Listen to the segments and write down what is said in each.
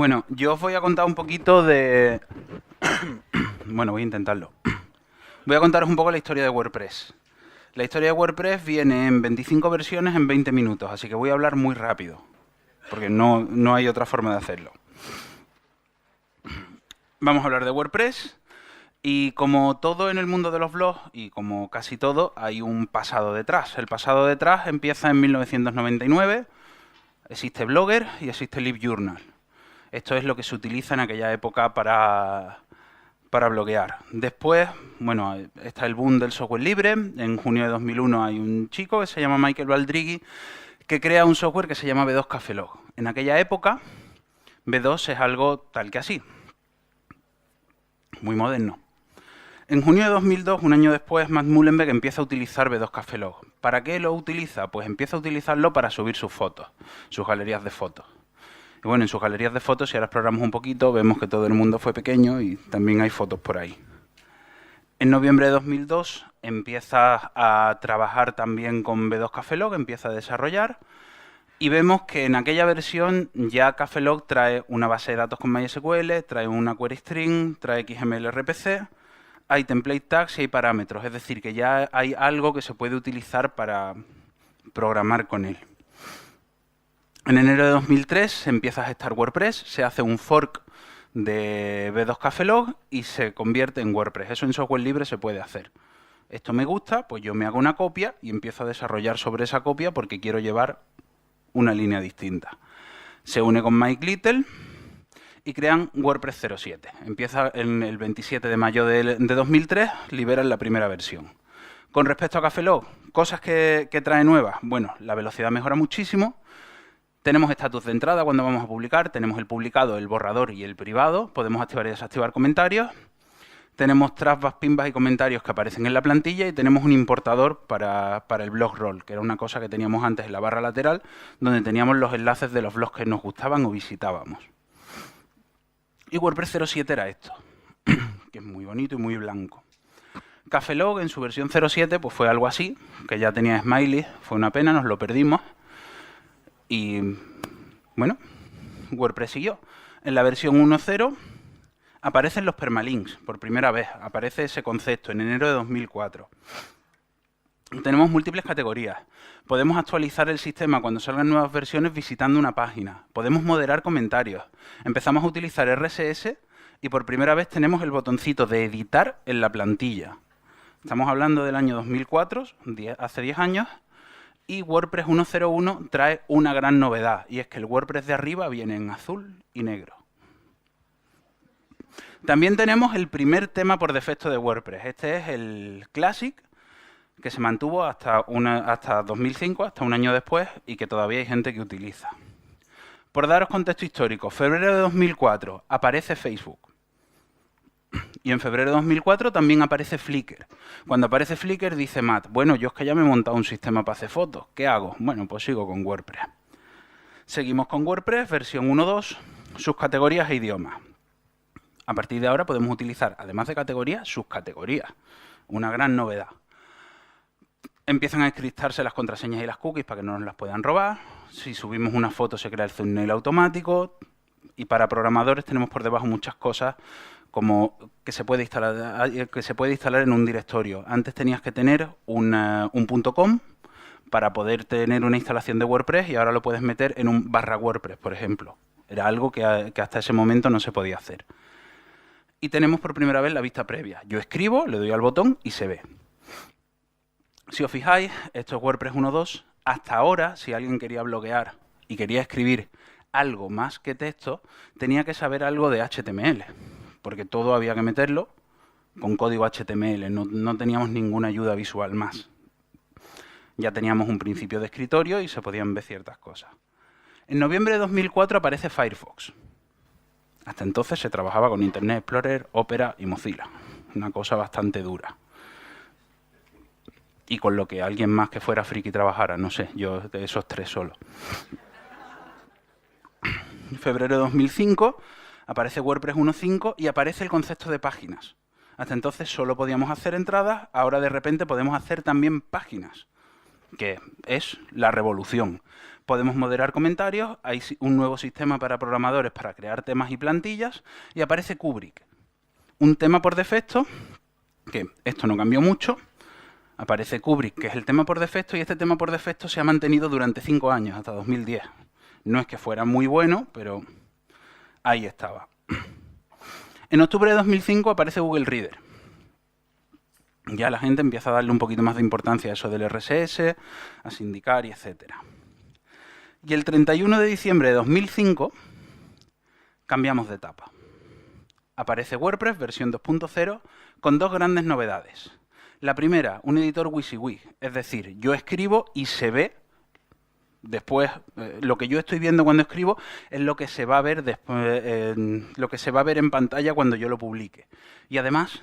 Bueno, yo os voy a contar un poquito de... Bueno, voy a intentarlo. Voy a contaros un poco la historia de WordPress. La historia de WordPress viene en 25 versiones en 20 minutos, así que voy a hablar muy rápido, porque no hay otra forma de hacerlo. Vamos a hablar de WordPress, y como todo en el mundo de los blogs, y como casi todo, hay un pasado detrás. El pasado detrás empieza en 1999, existe Blogger y existe LiveJournal. Esto es lo que se utiliza en aquella época para bloguear. Después, bueno, está el boom del software libre. En junio de 2001 hay un chico que se llama Michael Baldrighi que crea un software que se llama V2 Cafelog. En aquella época, V2 es algo tal que así, muy moderno. En junio de 2002, un año después, Matt Mullenweg empieza a utilizar V2 Cafelog. ¿Para qué lo utiliza? Pues empieza a utilizarlo para subir sus fotos, sus galerías de fotos. Y bueno, en sus galerías de fotos, si ahora exploramos un poquito, vemos que todo el mundo fue pequeño y también hay fotos por ahí. En noviembre de 2002 empieza a trabajar también con V2 Cafelog, empieza a desarrollar, y vemos que en aquella versión ya Cafelog trae una base de datos con MySQL, trae una query string, trae XML RPC, hay template tags y hay parámetros, es decir, que ya hay algo que se puede utilizar para programar con él. En enero de 2003 se empieza a gestar WordPress, se hace un fork de V2 Cafelog y se convierte en WordPress. Eso en software libre se puede hacer. Esto me gusta, pues yo me hago una copia y empiezo a desarrollar sobre esa copia porque quiero llevar una línea distinta. Se une con Mike Little y crean WordPress 07. Empieza en el 27 de mayo de 2003, liberan la primera versión. Con respecto a Cafelog, cosas que trae nuevas. Bueno, la velocidad mejora muchísimo. Tenemos estatus de entrada cuando vamos a publicar, tenemos el publicado, el borrador y el privado, podemos activar y desactivar comentarios, tenemos trashbacks, pinbacks y comentarios que aparecen en la plantilla y tenemos un importador para el blog roll, que era una cosa que teníamos antes en la barra lateral, donde teníamos los enlaces de los blogs que nos gustaban o visitábamos. Y WordPress 07 era esto, que es muy bonito y muy blanco. Cafelog en su versión 07 pues fue algo así, que ya tenía smiley, fue una pena, nos lo perdimos. Y bueno, WordPress siguió. En la versión 1.0 aparecen los permalinks por primera vez. Aparece ese concepto en enero de 2004. Tenemos múltiples categorías. Podemos actualizar el sistema cuando salgan nuevas versiones visitando una página. Podemos moderar comentarios. Empezamos a utilizar RSS y por primera vez tenemos el botoncito de editar en la plantilla. Estamos hablando del año 2004, hace 10 años. Y WordPress 1.01 trae una gran novedad, y es que el WordPress de arriba viene en azul y negro. También tenemos el primer tema por defecto de WordPress. Este es el Classic, que se mantuvo hasta 2005, hasta un año después, y que todavía hay gente que utiliza. Por daros contexto histórico, febrero de 2004 aparece Facebook. Y en febrero de 2004 también aparece Flickr. Cuando aparece Flickr dice Matt, bueno, yo es que ya me he montado un sistema para hacer fotos. ¿Qué hago? Bueno, pues sigo con WordPress. Seguimos con WordPress, versión 1.2, sus categorías e idiomas. A partir de ahora podemos utilizar, además de categorías, sus categorías. Una gran novedad. Empiezan a encriptarse las contraseñas y las cookies para que no nos las puedan robar. Si subimos una foto se crea el thumbnail automático. Y para programadores tenemos por debajo muchas cosas como que se puede instalar en un directorio. Antes tenías que tener un .com para poder tener una instalación de WordPress y ahora lo puedes meter en un /WordPress, por ejemplo. Era algo que hasta ese momento no se podía hacer. Y tenemos por primera vez la vista previa. Yo escribo, le doy al botón y se ve. Si os fijáis, esto es WordPress 1.2. Hasta ahora, si alguien quería bloguear y quería escribir algo más que texto, tenía que saber algo de HTML. Porque todo había que meterlo con código HTML, no teníamos ninguna ayuda visual más. Ya teníamos un principio de escritorio y se podían ver ciertas cosas. En noviembre de 2004 aparece Firefox. Hasta entonces se trabajaba con Internet Explorer, Opera y Mozilla. Una cosa bastante dura. Y con lo que alguien más que fuera friki trabajara, no sé, yo de esos tres solo. En febrero de 2005... aparece WordPress 1.5 y aparece el concepto de páginas. Hasta entonces solo podíamos hacer entradas, ahora de repente podemos hacer también páginas, que es la revolución. Podemos moderar comentarios, hay un nuevo sistema para programadores para crear temas y plantillas, y aparece Kubrick. Un tema por defecto, que esto no cambió mucho, aparece Kubrick, que es el tema por defecto, y este tema por defecto se ha mantenido durante 5 años, hasta 2010. No es que fuera muy bueno, pero ahí estaba. En octubre de 2005 aparece Google Reader. Ya la gente empieza a darle un poquito más de importancia a eso del RSS, a sindicar y etcétera. Y el 31 de diciembre de 2005 cambiamos de etapa. Aparece WordPress versión 2.0 con 2 grandes novedades. La primera, un editor WYSIWYG, es decir, yo escribo y se ve después, lo que yo estoy viendo cuando escribo es lo que se va a ver después, lo que se va a ver en pantalla cuando yo lo publique. Y además,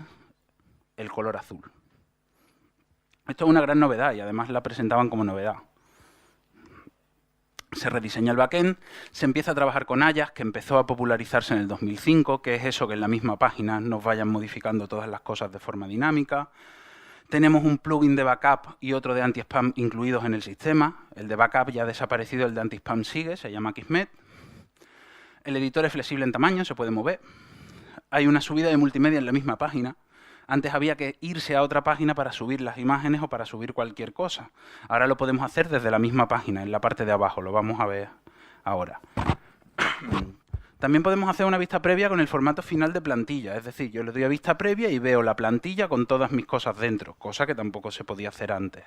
el color azul. Esto es una gran novedad y además la presentaban como novedad. Se rediseña el backend, se empieza a trabajar con Ajax, que empezó a popularizarse en el 2005, que es eso que en la misma página nos vayan modificando todas las cosas de forma dinámica. Tenemos un plugin de backup y otro de anti-spam incluidos en el sistema. El de backup ya ha desaparecido, el de anti-spam sigue, se llama Kismet. El editor es flexible en tamaño, se puede mover. Hay una subida de multimedia en la misma página. Antes había que irse a otra página para subir las imágenes o para subir cualquier cosa. Ahora lo podemos hacer desde la misma página, en la parte de abajo. Lo vamos a ver ahora. También podemos hacer una vista previa con el formato final de plantilla. Es decir, yo le doy a vista previa y veo la plantilla con todas mis cosas dentro, cosa que tampoco se podía hacer antes.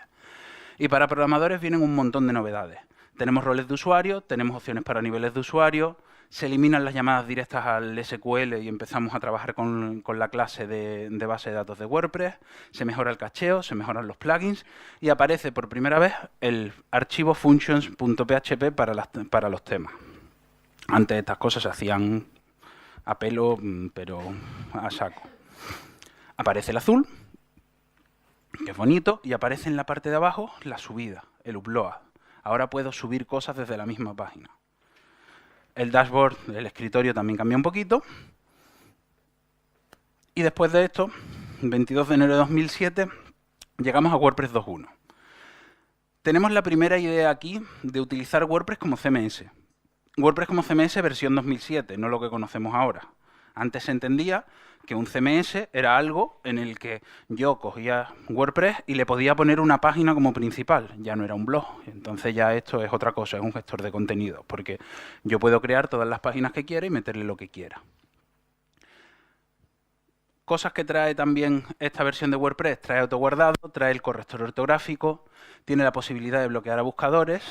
Y para programadores vienen un montón de novedades. Tenemos roles de usuario, tenemos opciones para niveles de usuario, se eliminan las llamadas directas al SQL y empezamos a trabajar con la clase de base de datos de WordPress, se mejora el cacheo, se mejoran los plugins y aparece por primera vez el archivo functions.php para los temas. Antes estas cosas se hacían a pelo, pero a saco. Aparece el azul, que es bonito, y aparece en la parte de abajo la subida, el upload. Ahora puedo subir cosas desde la misma página. El dashboard del escritorio también cambia un poquito. Y después de esto, 22 de enero de 2007, llegamos a WordPress 2.1. Tenemos la primera idea aquí de utilizar WordPress como CMS. WordPress como CMS versión 2007, no lo que conocemos ahora. Antes se entendía que un CMS era algo en el que yo cogía WordPress y le podía poner una página como principal. Ya no era un blog. Entonces ya esto es otra cosa, es un gestor de contenido, porque yo puedo crear todas las páginas que quiera y meterle lo que quiera. Cosas que trae también esta versión de WordPress: trae autoguardado, trae el corrector ortográfico, tiene la posibilidad de bloquear a buscadores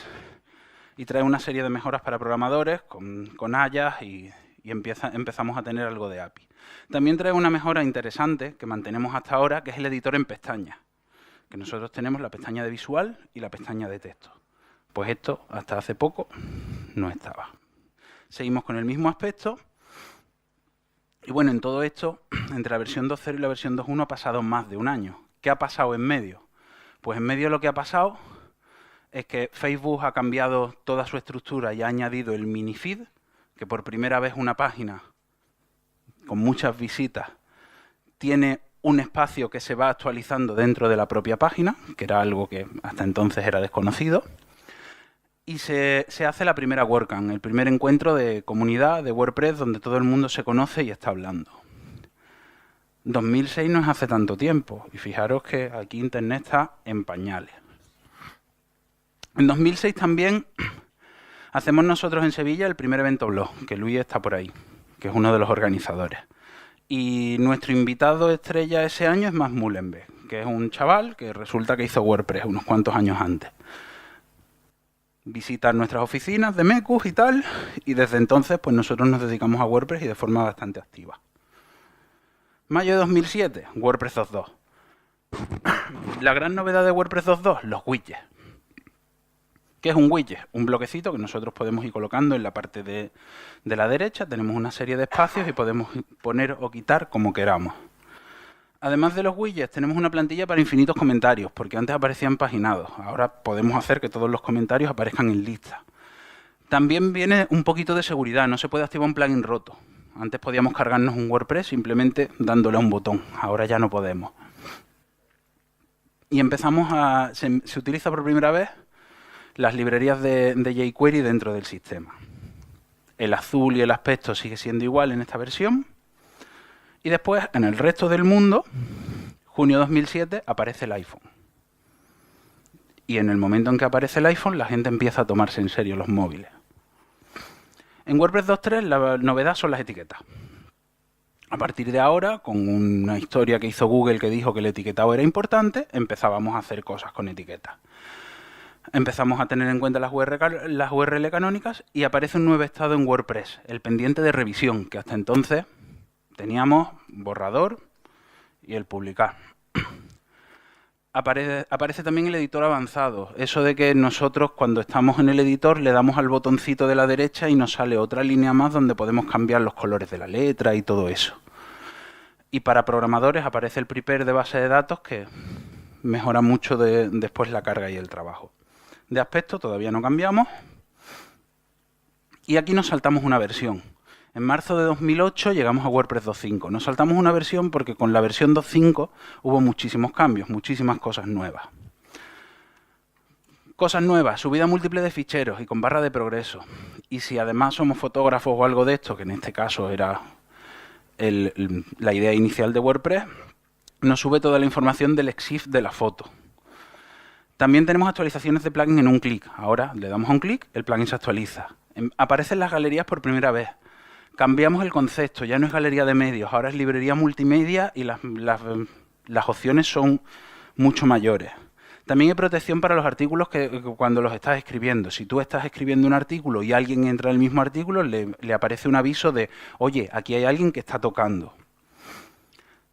y trae una serie de mejoras para programadores con Ajax y empezamos a tener algo de API. También trae una mejora interesante que mantenemos hasta ahora, que es el editor en pestañas. Que nosotros tenemos la pestaña de visual y la pestaña de texto. Pues esto, hasta hace poco, no estaba. Seguimos con el mismo aspecto. Y bueno, en todo esto, entre la versión 2.0 y la versión 2.1 ha pasado más de un año. ¿Qué ha pasado en medio? Pues en medio lo que ha pasado es que Facebook ha cambiado toda su estructura y ha añadido el mini feed, que por primera vez una página con muchas visitas tiene un espacio que se va actualizando dentro de la propia página, que era algo que hasta entonces era desconocido. Y se hace la primera WordCamp, el primer encuentro de comunidad de WordPress donde todo el mundo se conoce y está hablando. 2006 no es hace tanto tiempo, y fijaros que aquí Internet está en pañales. En 2006 también hacemos nosotros en Sevilla el primer evento blog, que Luis está por ahí, que es uno de los organizadores. Y nuestro invitado estrella ese año es Max Mullenweg, que es un chaval que resulta que hizo WordPress unos cuantos años antes. Visita nuestras oficinas de Mecus y tal, y desde entonces pues nosotros nos dedicamos a WordPress y de forma bastante activa. Mayo de 2007, WordPress 2.2. La gran novedad de WordPress 2.2, los widgets. ¿Qué es un widget? Un bloquecito que nosotros podemos ir colocando en la parte de la derecha. Tenemos una serie de espacios y podemos poner o quitar como queramos. Además de los widgets, tenemos una plantilla para infinitos comentarios, porque antes aparecían paginados. Ahora podemos hacer que todos los comentarios aparezcan en lista. También viene un poquito de seguridad, no se puede activar un plugin roto. Antes podíamos cargarnos un WordPress simplemente dándole a un botón, ahora ya no podemos. Y empezamos se utiliza por primera vez las librerías de jQuery dentro del sistema. El azul y el aspecto sigue siendo igual en esta versión. Y después, en el resto del mundo, junio 2007, aparece el iPhone. Y en el momento en que aparece el iPhone, la gente empieza a tomarse en serio los móviles. En WordPress 2.3 la novedad son las etiquetas. A partir de ahora, con una historia que hizo Google que dijo que el etiquetado era importante, empezábamos a hacer cosas con etiquetas. Empezamos a tener en cuenta las URL canónicas y aparece un nuevo estado en WordPress, el pendiente de revisión, que hasta entonces teníamos borrador y el publicar. Aparece también el editor avanzado. Eso de que nosotros cuando estamos en el editor le damos al botoncito de la derecha y nos sale otra línea más donde podemos cambiar los colores de la letra y todo eso. Y para programadores aparece el prepare de base de datos que mejora mucho después la carga y el trabajo. De aspecto todavía no cambiamos. Y aquí nos saltamos una versión. En marzo de 2008 llegamos a WordPress 2.5. Nos saltamos una versión porque con la versión 2.5 hubo muchísimos cambios, muchísimas cosas nuevas. Cosas nuevas, subida múltiple de ficheros y con barra de progreso. Y si además somos fotógrafos o algo de esto, que en este caso era la idea inicial de WordPress, nos sube toda la información del EXIF de la foto. También tenemos actualizaciones de plugin en un clic. Ahora le damos a un clic, el plugin se actualiza. Aparecen las galerías por primera vez. Cambiamos el concepto, ya no es galería de medios, ahora es librería multimedia y las opciones son mucho mayores. También hay protección para los artículos que cuando los estás escribiendo. Si tú estás escribiendo un artículo y alguien entra en el mismo artículo, le aparece un aviso de, oye, aquí hay alguien que está tocando.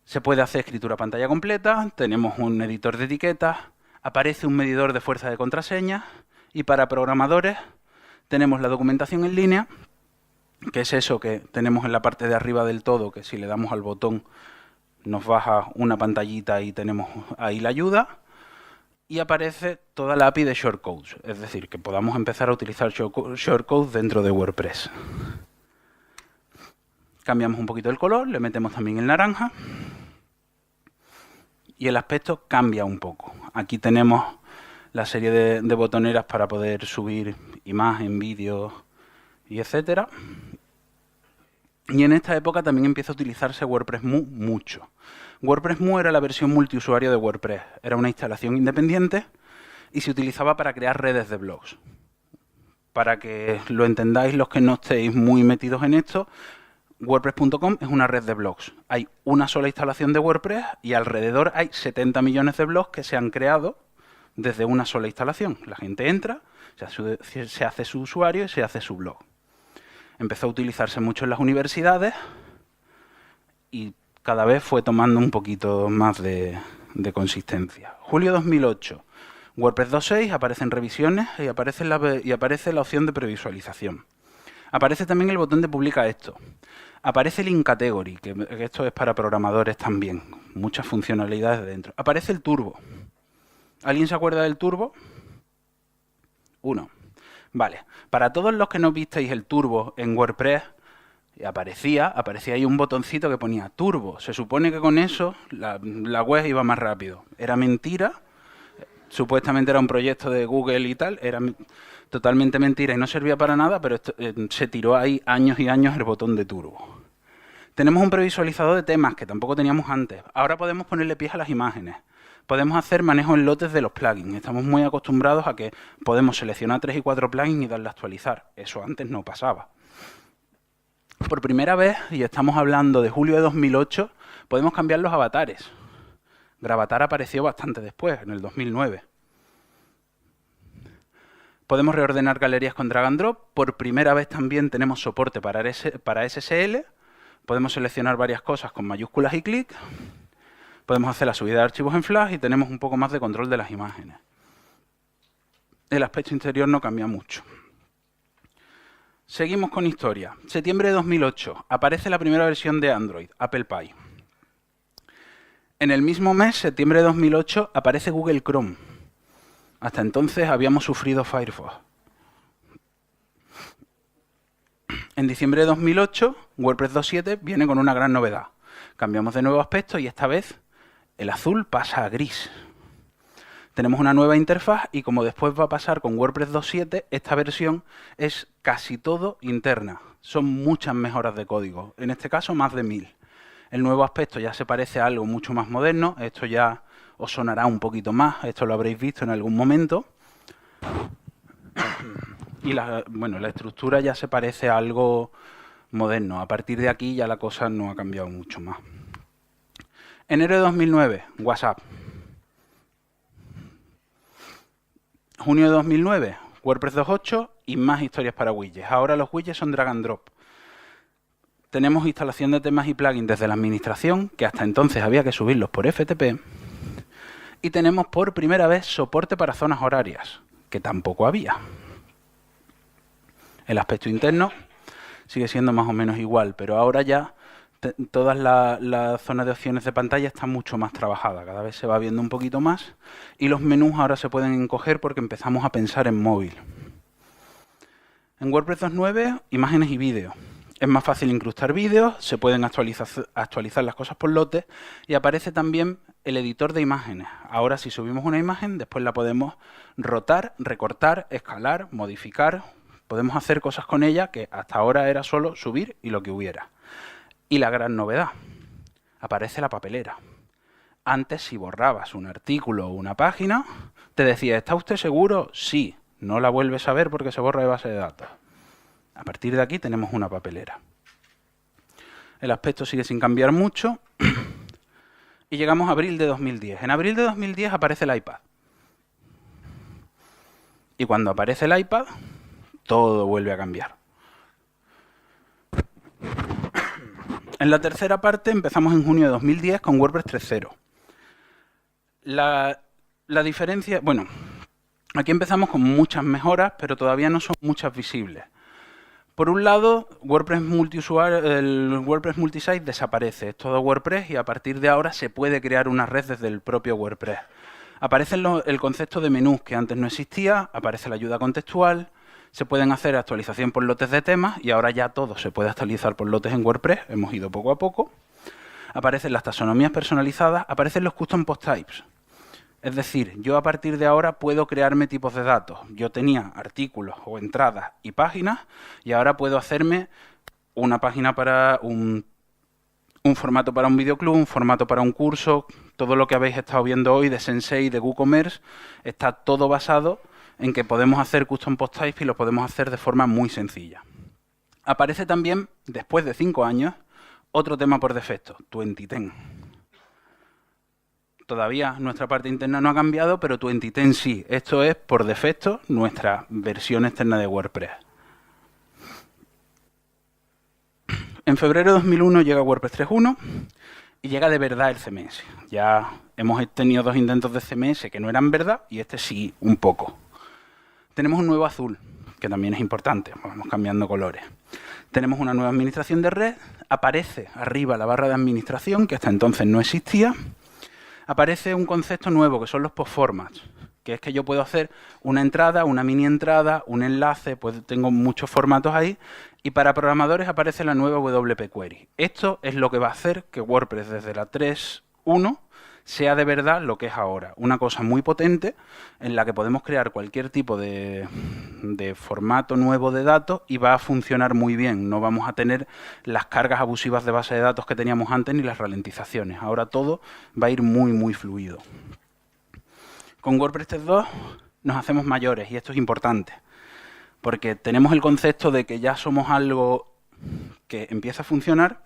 Se puede hacer escritura a pantalla completa, tenemos un editor de etiquetas, aparece un medidor de fuerza de contraseñas y para programadores tenemos la documentación en línea, que es eso que tenemos en la parte de arriba del todo, que si le damos al botón nos baja una pantallita y tenemos ahí la ayuda. Y aparece toda la API de shortcodes, es decir, que podamos empezar a utilizar shortcodes dentro de WordPress. Cambiamos un poquito el color, le metemos también el naranja. Y el aspecto cambia un poco. Aquí tenemos la serie de botoneras para poder subir imagen, vídeo y etcétera. Y en esta época también empieza a utilizarse WordPress.mu mucho. WordPress.mu era la versión multiusuario de WordPress. Era una instalación independiente y se utilizaba para crear redes de blogs. Para que lo entendáis los que no estéis muy metidos en esto, WordPress.com es una red de blogs. Hay una sola instalación de WordPress y alrededor hay 70 millones de blogs que se han creado desde una sola instalación. La gente entra, se hace su usuario y se hace su blog. Empezó a utilizarse mucho en las universidades y cada vez fue tomando un poquito más de consistencia. Julio 2008, WordPress 2.6, aparecen revisiones y aparece la opción de previsualización. Aparece también el botón de publica esto. Aparece el InCategory, que esto es para programadores también. Muchas funcionalidades dentro. Aparece el turbo. ¿Alguien se acuerda del turbo? 1. Vale. Para todos los que no visteis el turbo en WordPress, aparecía ahí un botoncito que ponía turbo. Se supone que con eso la web iba más rápido. Era mentira. Supuestamente era un proyecto de Google y tal. Era totalmente mentira y no servía para nada, pero se tiró ahí años y años el botón de turbo. Tenemos un previsualizador de temas que tampoco teníamos antes. Ahora podemos ponerle pies a las imágenes. Podemos hacer manejo en lotes de los plugins. Estamos muy acostumbrados a que podemos seleccionar 3 y 4 plugins y darle a actualizar. Eso antes no pasaba. Por primera vez, y estamos hablando de julio de 2008, podemos cambiar los avatares. Gravatar apareció bastante después, en el 2009. Podemos reordenar galerías con drag and drop. Por primera vez también tenemos soporte para SSL. Podemos seleccionar varias cosas con mayúsculas y clic. Podemos hacer la subida de archivos en Flash y tenemos un poco más de control de las imágenes. El aspecto interior no cambia mucho. Seguimos con historia. Septiembre de 2008. Aparece la primera versión de Android, Apple Pie. En el mismo mes, septiembre de 2008, aparece Google Chrome. Hasta entonces habíamos sufrido Firefox. En diciembre de 2008, WordPress 2.7 viene con una gran novedad. Cambiamos de nuevo aspecto y esta vez el azul pasa a gris. Tenemos una nueva interfaz y como después va a pasar con WordPress 2.7, esta versión es casi todo interna. Son muchas mejoras de código, en este caso más de 1000. El nuevo aspecto ya se parece a algo mucho más moderno, esto ya os sonará un poquito más, esto lo habréis visto en algún momento. Y la estructura ya se parece a algo moderno. A partir de aquí ya la cosa no ha cambiado mucho más. Enero de 2009, WhatsApp. Junio de 2009, WordPress 2.8 y más historias para widgets. Ahora los widgets son drag and drop. Tenemos instalación de temas y plugins desde la administración, que hasta entonces había que subirlos por FTP. Y tenemos por primera vez soporte para zonas horarias, que tampoco había. El aspecto interno sigue siendo más o menos igual, pero ahora ya todas las zonas de opciones de pantalla están mucho más trabajadas, cada vez se va viendo un poquito más y los menús ahora se pueden encoger porque empezamos a pensar en móvil. En WordPress 2.9, imágenes y vídeos. Es más fácil incrustar vídeos, se pueden actualizar las cosas por lotes y aparece también el editor de imágenes. Ahora si subimos una imagen, después la podemos rotar, recortar, escalar, modificar. Podemos hacer cosas con ella que hasta ahora era solo subir y lo que hubiera. Y la gran novedad, aparece la papelera. Antes, si borrabas un artículo o una página, te decía, ¿está usted seguro? Sí, no la vuelves a ver porque se borra de base de datos. A partir de aquí tenemos una papelera. El aspecto sigue sin cambiar mucho. Y llegamos a abril de 2010. En abril de 2010 aparece el iPad. Y cuando aparece el iPad, todo vuelve a cambiar. En la tercera parte empezamos en junio de 2010 con WordPress 3.0. La diferencia... Bueno, aquí empezamos con muchas mejoras, pero todavía no son muchas visibles. Por un lado, WordPress multiusuario, el WordPress multisite desaparece. Es todo WordPress y a partir de ahora se puede crear una red desde el propio WordPress. Aparece el concepto de menús que antes no existía, aparece la ayuda contextual, se pueden hacer actualización por lotes de temas y ahora ya todo se puede actualizar por lotes en WordPress. Hemos ido poco a poco. Aparecen las taxonomías personalizadas, aparecen los custom post types. Es decir, yo a partir de ahora puedo crearme tipos de datos. Yo tenía artículos o entradas y páginas y ahora puedo hacerme una página para un formato para un videoclub, un formato para un curso. Todo lo que habéis estado viendo hoy de Sensei, de WooCommerce, está todo basado en que podemos hacer custom post types y lo podemos hacer de forma muy sencilla. Aparece también, después de 5 años, otro tema por defecto, 2010. Todavía nuestra parte interna no ha cambiado, pero 2010 sí. Esto es, por defecto, nuestra versión externa de WordPress. En febrero de 2001 llega WordPress 3.1 y llega de verdad el CMS. Ya hemos tenido 2 intentos de CMS que no eran verdad y este sí, un poco. Tenemos un nuevo azul, que también es importante, vamos cambiando colores. Tenemos una nueva administración de red, aparece arriba la barra de administración, que hasta entonces no existía. Aparece un concepto nuevo, que son los post-formats, que es que yo puedo hacer una entrada, una mini entrada, un enlace, pues tengo muchos formatos ahí, y para programadores aparece la nueva WP Query. Esto es lo que va a hacer que WordPress desde la 3.1 sea de verdad lo que es ahora, una cosa muy potente en la que podemos crear cualquier tipo de formato nuevo de datos y va a funcionar muy bien. No vamos a tener las cargas abusivas de base de datos que teníamos antes ni las ralentizaciones. Ahora todo va a ir muy, muy fluido. Con WordPress 3.2 nos hacemos mayores y esto es importante porque tenemos el concepto de que ya somos algo que empieza a funcionar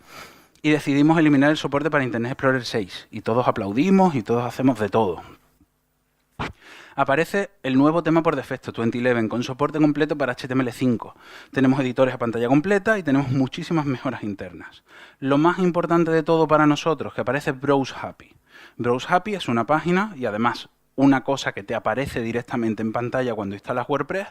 y decidimos eliminar el soporte para Internet Explorer 6. Y todos aplaudimos y todos hacemos de todo. Aparece el nuevo tema por defecto, 2011, con soporte completo para HTML5. Tenemos editores a pantalla completa y tenemos muchísimas mejoras internas. Lo más importante de todo para nosotros, que aparece Browse Happy. Browse Happy es una página y además una cosa que te aparece directamente en pantalla cuando instalas WordPress,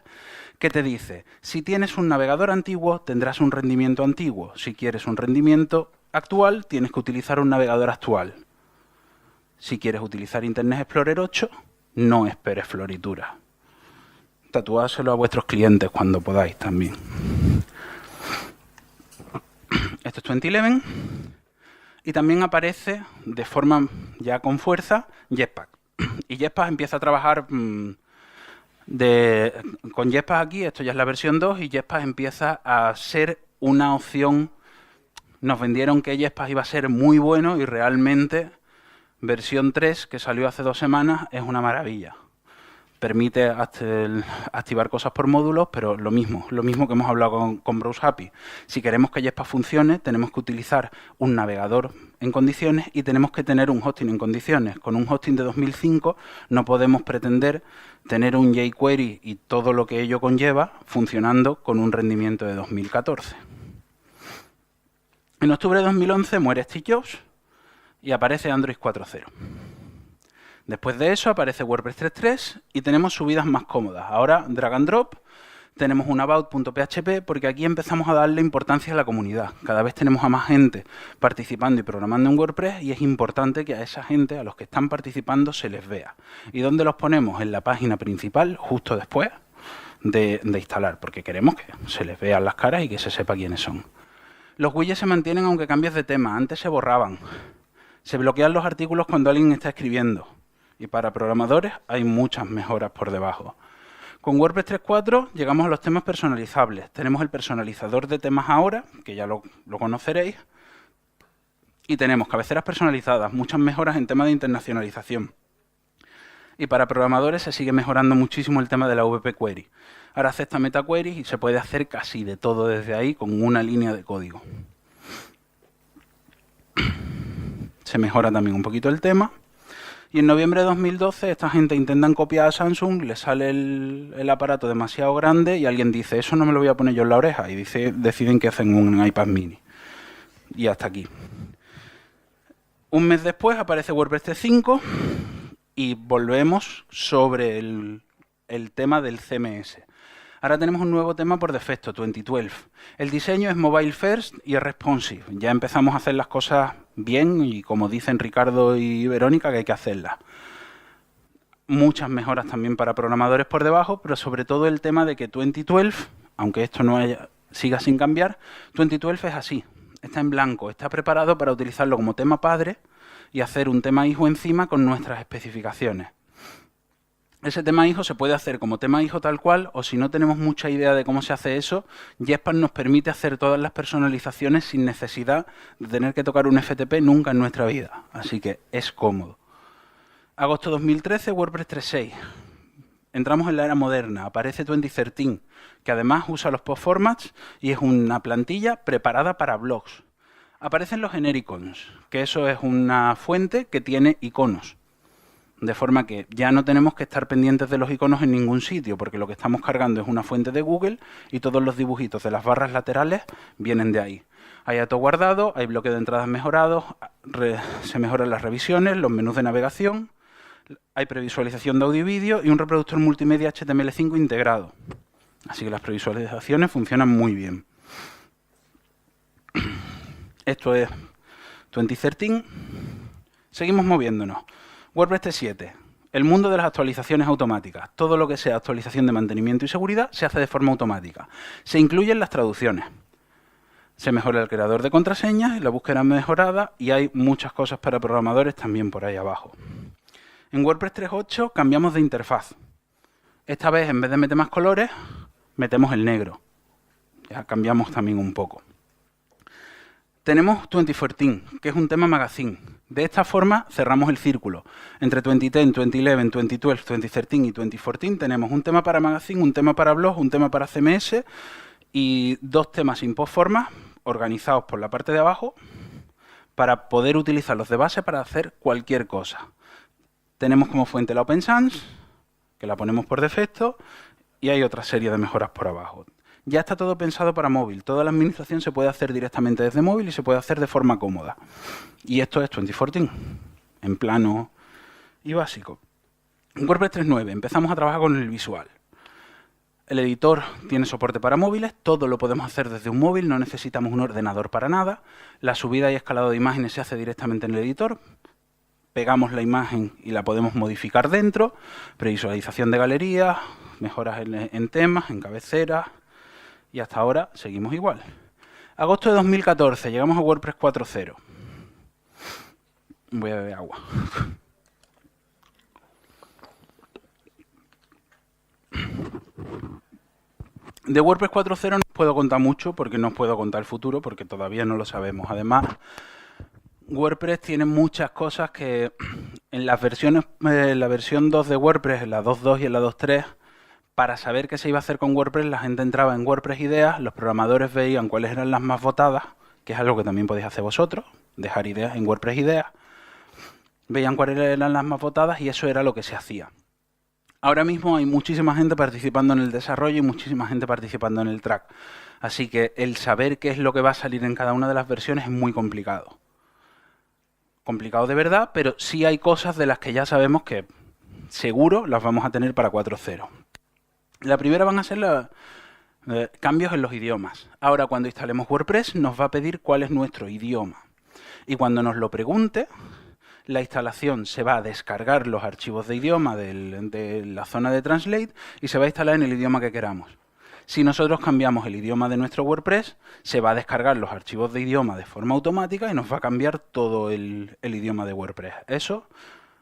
que te dice, si tienes un navegador antiguo, tendrás un rendimiento antiguo. Si quieres un rendimiento actual, tienes que utilizar un navegador actual. Si quieres utilizar Internet Explorer 8, no esperes florituras. Tatuádselo a vuestros clientes cuando podáis también. Esto es 2011. Y también aparece de forma ya con fuerza Jetpack. Y Jetpack empieza a trabajar con Jetpack aquí, esto ya es la versión 2, y Jetpack empieza a ser una opción. Nos vendieron que Jetpack iba a ser muy bueno y realmente versión 3, que salió hace 2 semanas, es una maravilla. Permite activar cosas por módulos, pero lo mismo que hemos hablado con Browse Happy. Si queremos que Jetpack funcione, tenemos que utilizar un navegador en condiciones y tenemos que tener un hosting en condiciones. Con un hosting de 2005 no podemos pretender tener un jQuery y todo lo que ello conlleva funcionando con un rendimiento de 2014. En octubre de 2011 muere Steve Jobs y aparece Android 4.0. Después de eso aparece WordPress 3.3 y tenemos subidas más cómodas. Ahora drag and drop, tenemos un about.php porque aquí empezamos a darle importancia a la comunidad. Cada vez tenemos a más gente participando y programando en WordPress y es importante que a esa gente, a los que están participando, se les vea. ¿Y dónde los ponemos? En la página principal, justo después de instalar, porque queremos que se les vean las caras y que se sepa quiénes son. Los widgets se mantienen aunque cambies de tema. Antes se borraban. Se bloquean los artículos cuando alguien está escribiendo. Y para programadores hay muchas mejoras por debajo. Con WordPress 3.4 llegamos a los temas personalizables. Tenemos el personalizador de temas ahora, que ya lo conoceréis. Y tenemos cabeceras personalizadas, muchas mejoras en temas de internacionalización. Y para programadores se sigue mejorando muchísimo el tema de la WP Query. Ahora acepta MetaQuery y se puede hacer casi de todo desde ahí con una línea de código. Se mejora también un poquito el tema. Y en noviembre de 2012 esta gente intentan copiar a Samsung, le sale el aparato demasiado grande y alguien dice, eso no me lo voy a poner yo en la oreja. Y deciden que hacen un iPad mini. Y hasta aquí. Un mes después aparece WordPress 3.5 y volvemos sobre el tema del CMS. Ahora tenemos un nuevo tema por defecto, 2012. El diseño es mobile first y es responsive. Ya empezamos a hacer las cosas bien y como dicen Ricardo y Verónica que hay que hacerlas. Muchas mejoras también para programadores por debajo, pero sobre todo el tema de que 2012, aunque esto siga sin cambiar, 2012 es así. Está en blanco, está preparado para utilizarlo como tema padre y hacer un tema hijo encima con nuestras especificaciones. Ese tema hijo se puede hacer como tema hijo tal cual, o si no tenemos mucha idea de cómo se hace eso, Jetpack nos permite hacer todas las personalizaciones sin necesidad de tener que tocar un FTP nunca en nuestra vida. Así que es cómodo. Agosto 2013, WordPress 3.6. Entramos en la era moderna, aparece 2013, que además usa los post formats y es una plantilla preparada para blogs. Aparecen los genericons, que eso es una fuente que tiene iconos. De forma que ya no tenemos que estar pendientes de los iconos en ningún sitio, porque lo que estamos cargando es una fuente de Google y todos los dibujitos de las barras laterales vienen de ahí. Hay autoguardado, hay bloque de entradas mejorados, se mejoran las revisiones, los menús de navegación, hay previsualización de audio y vídeo y un reproductor multimedia HTML5 integrado. Así que las previsualizaciones funcionan muy bien. Esto es 2013. Seguimos moviéndonos. WordPress 3.7. El mundo de las actualizaciones automáticas. Todo lo que sea actualización de mantenimiento y seguridad se hace de forma automática. Se incluyen las traducciones. Se mejora el creador de contraseñas, la búsqueda mejorada y hay muchas cosas para programadores también por ahí abajo. En WordPress 3.8 cambiamos de interfaz. Esta vez en vez de meter más colores, metemos el negro. Ya cambiamos también un poco. Tenemos 2014, que es un tema magazine. De esta forma cerramos el círculo. Entre 2010, 2011, 2012, 2013 y 2014 tenemos un tema para magazine, un tema para blog, un tema para CMS y 2 temas sin postformas organizados por la parte de abajo para poder utilizarlos de base para hacer cualquier cosa. Tenemos como fuente la Open Sans, que la ponemos por defecto, y hay otra serie de mejoras por abajo. Ya está todo pensado para móvil. Toda la administración se puede hacer directamente desde móvil y se puede hacer de forma cómoda. Y esto es 2014, en plano y básico. En WordPress 3.9 empezamos a trabajar con el visual. El editor tiene soporte para móviles, todo lo podemos hacer desde un móvil, no necesitamos un ordenador para nada. La subida y escalado de imágenes se hace directamente en el editor. Pegamos la imagen y la podemos modificar dentro. Previsualización de galerías, mejoras en temas, en cabeceras. Y hasta ahora seguimos igual. Agosto de 2014, llegamos a WordPress 4.0. Voy a beber agua. De WordPress 4.0 no os puedo contar mucho porque no os puedo contar el futuro porque todavía no lo sabemos. Además, WordPress tiene muchas cosas que en las versiones, la versión 2 de WordPress, en la 2.2 y en la 2.3, para saber qué se iba a hacer con WordPress, la gente entraba en WordPress Ideas, los programadores veían cuáles eran las más votadas, que es algo que también podéis hacer vosotros, dejar ideas en WordPress Ideas, veían cuáles eran las más votadas y eso era lo que se hacía. Ahora mismo hay muchísima gente participando en el desarrollo y muchísima gente participando en el track. Así que el saber qué es lo que va a salir en cada una de las versiones es muy complicado. Complicado de verdad, pero sí hay cosas de las que ya sabemos que seguro las vamos a tener para 4.0. La primera van a ser cambios en los idiomas. Ahora cuando instalemos WordPress nos va a pedir cuál es nuestro idioma. Y cuando nos lo pregunte, la instalación se va a descargar los archivos de idioma de la zona de Translate y se va a instalar en el idioma que queramos. Si nosotros cambiamos el idioma de nuestro WordPress, se va a descargar los archivos de idioma de forma automática y nos va a cambiar todo el idioma de WordPress. Eso,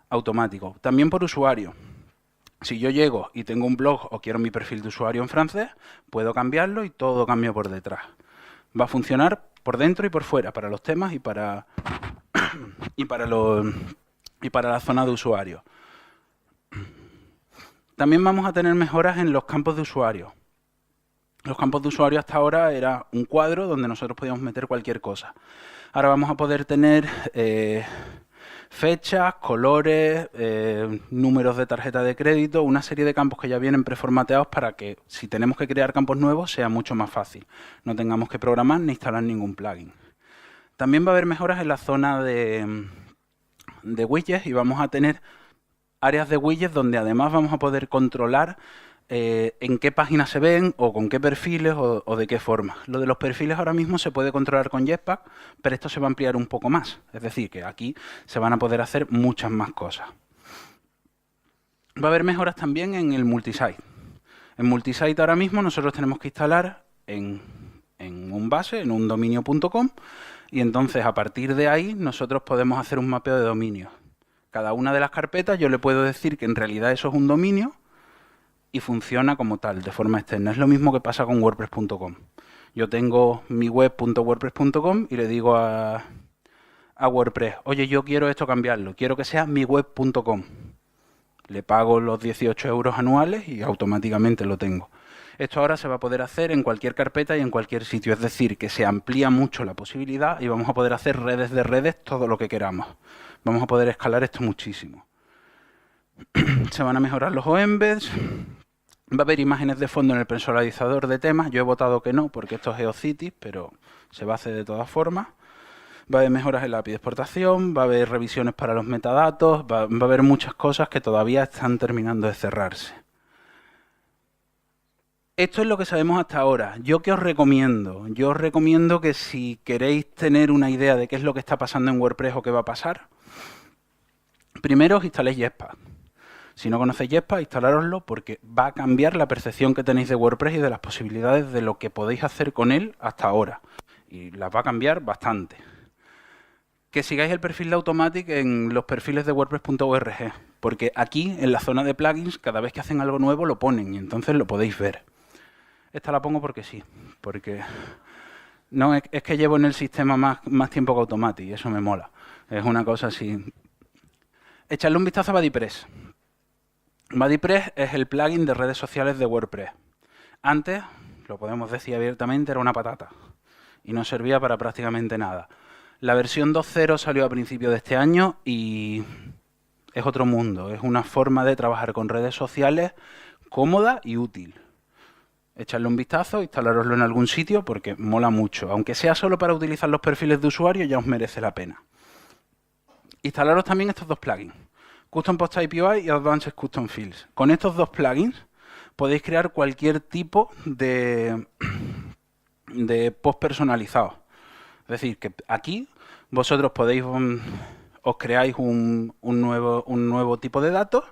automático. También por usuario. Si yo llego y tengo un blog o quiero mi perfil de usuario en francés, puedo cambiarlo y todo cambia por detrás. Va a funcionar por dentro y por fuera, para los temas y para la zona de usuario. También vamos a tener mejoras en los campos de usuario. Los campos de usuario hasta ahora era un cuadro donde nosotros podíamos meter cualquier cosa. Ahora vamos a poder tener fechas, colores, números de tarjeta de crédito, una serie de campos que ya vienen preformateados para que si tenemos que crear campos nuevos sea mucho más fácil. No tengamos que programar ni instalar ningún plugin. También va a haber mejoras en la zona de widgets y vamos a tener áreas de widgets donde además vamos a poder controlar en qué páginas se ven o con qué perfiles o de qué forma. Lo de los perfiles ahora mismo se puede controlar con Jetpack, pero esto se va a ampliar un poco más. Es decir, que aquí se van a poder hacer muchas más cosas. Va a haber mejoras también en el multisite. En multisite ahora mismo nosotros tenemos que instalar en un base, en un dominio.com, y entonces a partir de ahí nosotros podemos hacer un mapeo de dominios. Cada una de las carpetas yo le puedo decir que en realidad eso es un dominio y funciona como tal, de forma externa. Es lo mismo que pasa con WordPress.com. Yo tengo mi web.wordpress.com y le digo a WordPress, oye, yo quiero esto cambiarlo, quiero que sea mi web.com. Le pago los 18 euros anuales y automáticamente lo tengo. Esto ahora se va a poder hacer en cualquier carpeta y en cualquier sitio, es decir, que se amplía mucho la posibilidad y vamos a poder hacer redes de redes todo lo que queramos. Vamos a poder escalar esto muchísimo. Se van a mejorar los embeds. Va a haber imágenes de fondo en el personalizador de temas. Yo he votado que no, porque esto es GeoCities, pero se va a hacer de todas formas. Va a haber mejoras en la API de exportación, va a haber revisiones para los metadatos, va a haber muchas cosas que todavía están terminando de cerrarse. Esto es lo que sabemos hasta ahora. ¿Yo qué os recomiendo? Yo os recomiendo que si queréis tener una idea de qué es lo que está pasando en WordPress o qué va a pasar, primero os instaléis Jetpack. Si no conocéis Jetpack, instalároslo porque va a cambiar la percepción que tenéis de WordPress y de las posibilidades de lo que podéis hacer con él hasta ahora. Y las va a cambiar bastante. Que sigáis el perfil de Automatic en los perfiles de WordPress.org, porque aquí, en la zona de plugins, cada vez que hacen algo nuevo lo ponen y entonces lo podéis ver. Esta la pongo porque sí, porque no es que llevo en el sistema más tiempo que Automatic y eso me mola. Es una cosa así. Echadle un vistazo a BuddyPress. BuddyPress es el plugin de redes sociales de WordPress. Antes, lo podemos decir abiertamente, era una patata y no servía para prácticamente nada. La versión 2.0 salió a principios de este año y es otro mundo. Es una forma de trabajar con redes sociales cómoda y útil. Echadle un vistazo, instalároslo en algún sitio porque mola mucho. Aunque sea solo para utilizar los perfiles de usuario, ya os merece la pena. Instalaros también estos dos plugins, Custom Post Type UI y Advanced Custom Fields. Con estos dos plugins podéis crear cualquier tipo de post personalizado. Es decir, que aquí vosotros podéis, os creáis un nuevo tipo de datos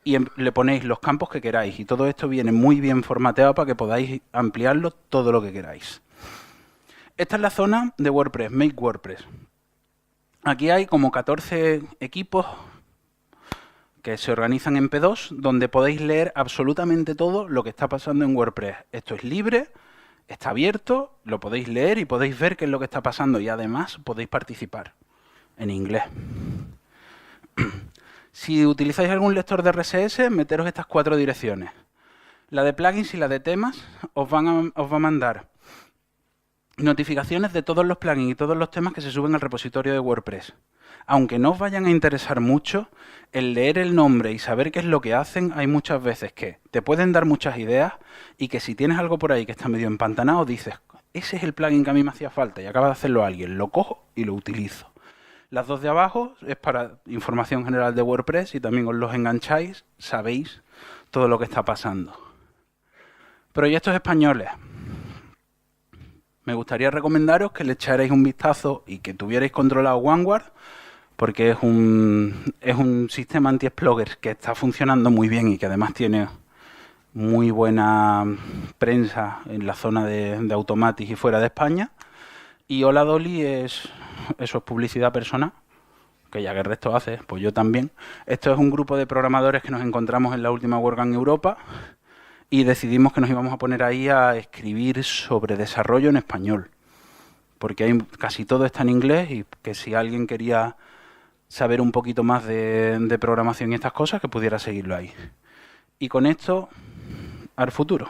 y le ponéis los campos que queráis. Y todo esto viene muy bien formateado para que podáis ampliarlo todo lo que queráis. Esta es la zona de WordPress, Make WordPress. Aquí hay como 14 equipos que se organizan en P2, donde podéis leer absolutamente todo lo que está pasando en WordPress. Esto es libre, está abierto, lo podéis leer y podéis ver qué es lo que está pasando y además podéis participar en inglés. Si utilizáis algún lector de RSS, meteros estas 4 direcciones. La de plugins y la de temas os va a mandar notificaciones de todos los plugins y todos los temas que se suben al repositorio de WordPress. Aunque no os vayan a interesar mucho, el leer el nombre y saber qué es lo que hacen, hay muchas veces que te pueden dar muchas ideas y que si tienes algo por ahí que está medio empantanado, dices, ese es el plugin que a mí me hacía falta y acaba de hacerlo alguien, lo cojo y lo utilizo. Las 2 de abajo es para información general de WordPress y también os los engancháis, sabéis todo lo que está pasando. Proyectos españoles. Me gustaría recomendaros que le echarais un vistazo y que tuvierais controlado OneWard, porque es un sistema anti-explorer que está funcionando muy bien y que además tiene muy buena prensa en la zona de Automatic y fuera de España. Y Hola Dolly eso es publicidad personal, que ya que el resto hace, pues yo también. Esto es un grupo de programadores que nos encontramos en la última WordCamp Europa y decidimos que nos íbamos a poner ahí a escribir sobre desarrollo en español, porque casi todo está en inglés y que si alguien quería saber un poquito más de programación y estas cosas, que pudiera seguirlo ahí. Y con esto, al futuro.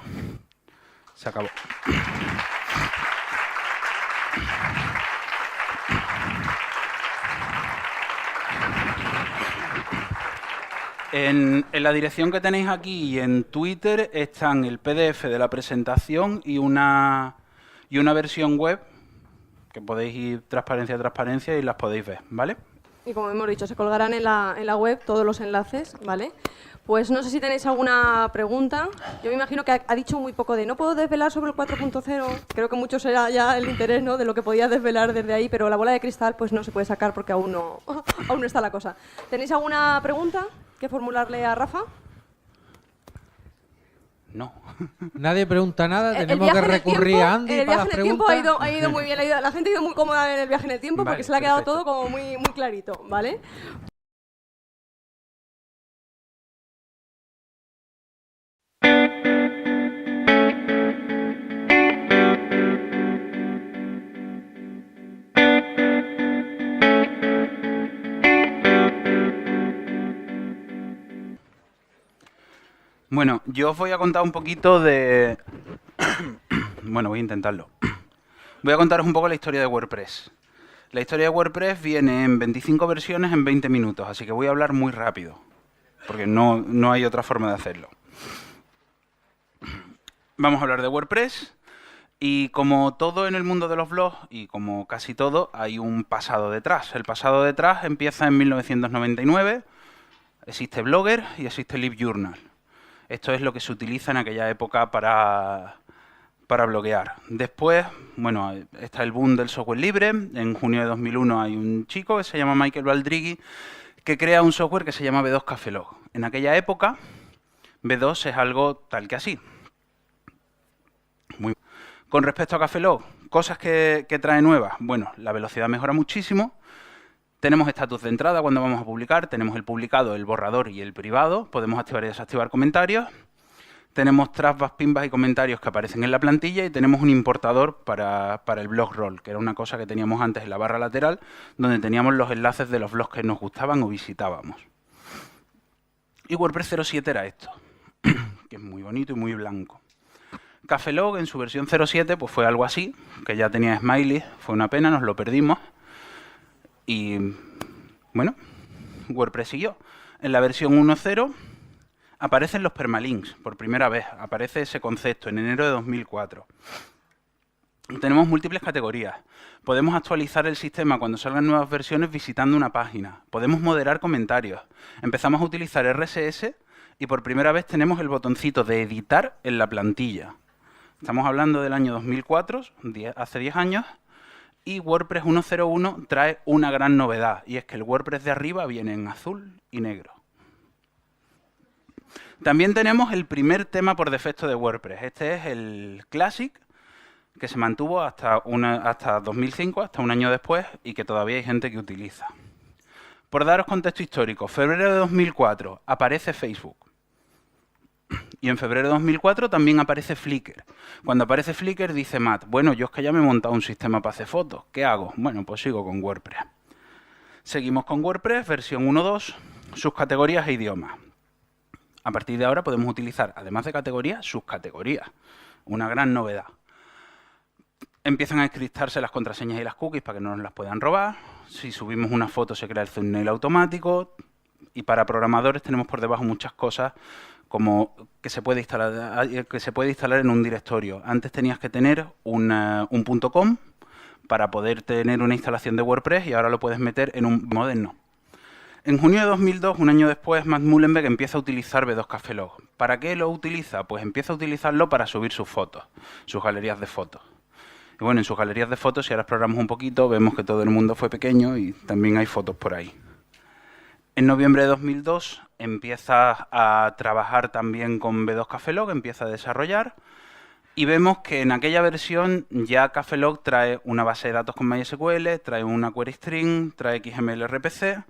Se acabó. En la dirección que tenéis aquí y en Twitter están el PDF de la presentación y una versión web que podéis ir transparencia a transparencia y las podéis ver, ¿vale? Y como hemos dicho, se colgarán en la web todos los enlaces, ¿vale? Pues no sé si tenéis alguna pregunta. Yo me imagino que ha dicho muy poco de no puedo desvelar sobre el 4.0. Creo que mucho será ya el interés, ¿no?, de lo que podía desvelar desde ahí, pero la bola de cristal pues no se puede sacar porque aún no está la cosa. ¿Tenéis alguna pregunta que formularle a Rafa? No. Nadie pregunta nada, El tenemos que recurrir a Andy el para viaje las en el tiempo preguntas. ha ido muy bien. La gente ha ido muy cómoda en el viaje en el tiempo porque Vale, se le ha quedado perfecto. todo como muy, muy clarito, ¿vale? Bueno, yo os voy a contar un poquito de... Bueno, voy a intentarlo. Voy a contaros un poco la historia de WordPress. La historia de WordPress viene en 25 versiones en 20 minutos, así que voy a hablar muy rápido, porque no hay otra forma de hacerlo. Vamos a hablar de WordPress, y como todo en el mundo de los blogs, y como casi todo, hay un pasado detrás. El pasado detrás empieza en 1999, existe Blogger y existe LiveJournal. Esto es lo que se utiliza en aquella época para bloguear. Después, bueno, está el boom del software libre. En junio de 2001 hay un chico que se llama Michael Baldrighi que crea un software que se llama V2 Cafelog. En aquella época, V2 es algo tal que así. Con respecto a Cafelog, cosas que trae nuevas. Bueno, la velocidad mejora muchísimo. Tenemos estatus de entrada cuando vamos a publicar. Tenemos el publicado, el borrador y el privado. Podemos activar y desactivar comentarios. Tenemos trashbacks, pinbacks y comentarios que aparecen en la plantilla y tenemos un importador para el blog roll, que era una cosa que teníamos antes en la barra lateral, donde teníamos los enlaces de los blogs que nos gustaban o visitábamos. Y WordPress 07 era esto, que es muy bonito y muy blanco. Cafelog en su versión 07 pues fue algo así, que ya tenía smiley, fue una pena, nos lo perdimos. Y bueno, WordPress siguió. En la versión 1.0 aparecen los permalinks por primera vez, aparece ese concepto en enero de 2004. Tenemos múltiples categorías. Podemos actualizar el sistema cuando salgan nuevas versiones visitando una página. Podemos moderar comentarios. Empezamos a utilizar RSS y por primera vez tenemos el botoncito de editar en la plantilla. Estamos hablando del año 2004, hace 10 años, y WordPress 1.01 trae una gran novedad, y es que el WordPress de arriba viene en azul y negro. También tenemos el primer tema por defecto de WordPress. Este es el Classic, que se mantuvo hasta 2005, hasta un año después, y que todavía hay gente que utiliza. Por daros contexto histórico, febrero de 2004 aparece Facebook. Y en febrero de 2004 también aparece Flickr. Cuando aparece Flickr dice Matt, bueno, yo es que ya me he montado un sistema para hacer fotos. ¿Qué hago? Bueno, pues sigo con WordPress. Seguimos con WordPress, versión 1.2, sus categorías e idiomas. A partir de ahora podemos utilizar, además de categorías, sus categorías. Una gran novedad. Empiezan a encriptarse las contraseñas y las cookies para que no nos las puedan robar. Si subimos una foto se crea el thumbnail automático. Y para programadores tenemos por debajo muchas cosas como que se puede instalar en un directorio. Antes tenías que tener un .com para poder tener una instalación de WordPress y ahora lo puedes meter en un moderno. En junio de 2002, un año después, Matt Mullenweg empieza a utilizar B2 Cafelog. ¿Para qué lo utiliza? Pues empieza a utilizarlo para subir sus fotos, sus galerías de fotos. Y bueno, en sus galerías de fotos, si ahora exploramos un poquito, vemos que todo el mundo fue pequeño y también hay fotos por ahí. En noviembre de 2002 empieza a trabajar también con B2 Cafelog, empieza a desarrollar y vemos que en aquella versión ya Cafelog trae una base de datos con MySQL, trae una query string, trae XML RPC,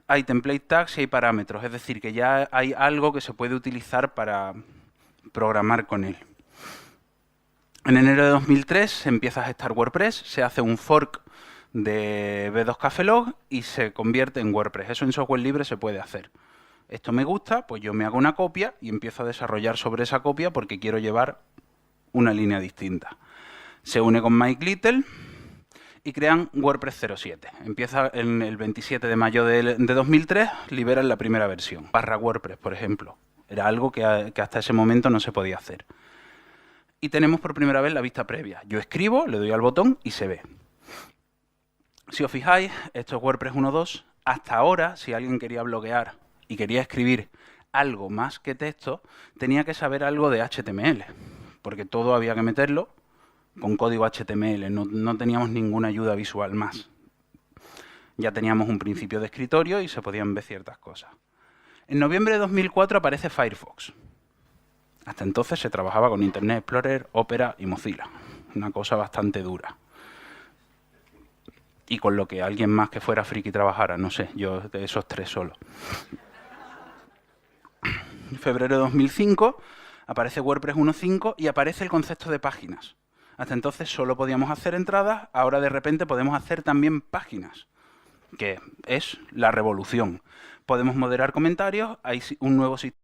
hay template tags y hay parámetros, es decir, que ya hay algo que se puede utilizar para programar con él. En enero de 2003 se empieza a gestar WordPress, se hace un fork de B2 Cafelog y se convierte en WordPress. Eso en software libre se puede hacer. Esto me gusta, pues yo me hago una copia y empiezo a desarrollar sobre esa copia porque quiero llevar una línea distinta. Se une con Mike Little y crean WordPress 07. Empieza en el 27 de mayo de 2003, liberan la primera versión. /WordPress, por ejemplo. Era algo que hasta ese momento no se podía hacer. Y tenemos por primera vez la vista previa. Yo escribo, le doy al botón y se ve. Si os fijáis, esto es WordPress 1.2. Hasta ahora, si alguien quería bloguear y quería escribir algo más que texto, tenía que saber algo de HTML, porque todo había que meterlo con código HTML, no teníamos ninguna ayuda visual más. Ya teníamos un principio de escritorio y se podían ver ciertas cosas. En noviembre de 2004 aparece Firefox. Hasta entonces se trabajaba con Internet Explorer, Opera y Mozilla. Una cosa bastante dura. Y con lo que alguien más que fuera friki trabajara, no sé, yo de esos tres solo. En febrero de 2005 aparece WordPress 1.5 y aparece el concepto de páginas. Hasta entonces solo podíamos hacer entradas, ahora de repente podemos hacer también páginas, que es la revolución. Podemos moderar comentarios, hay un nuevo sistema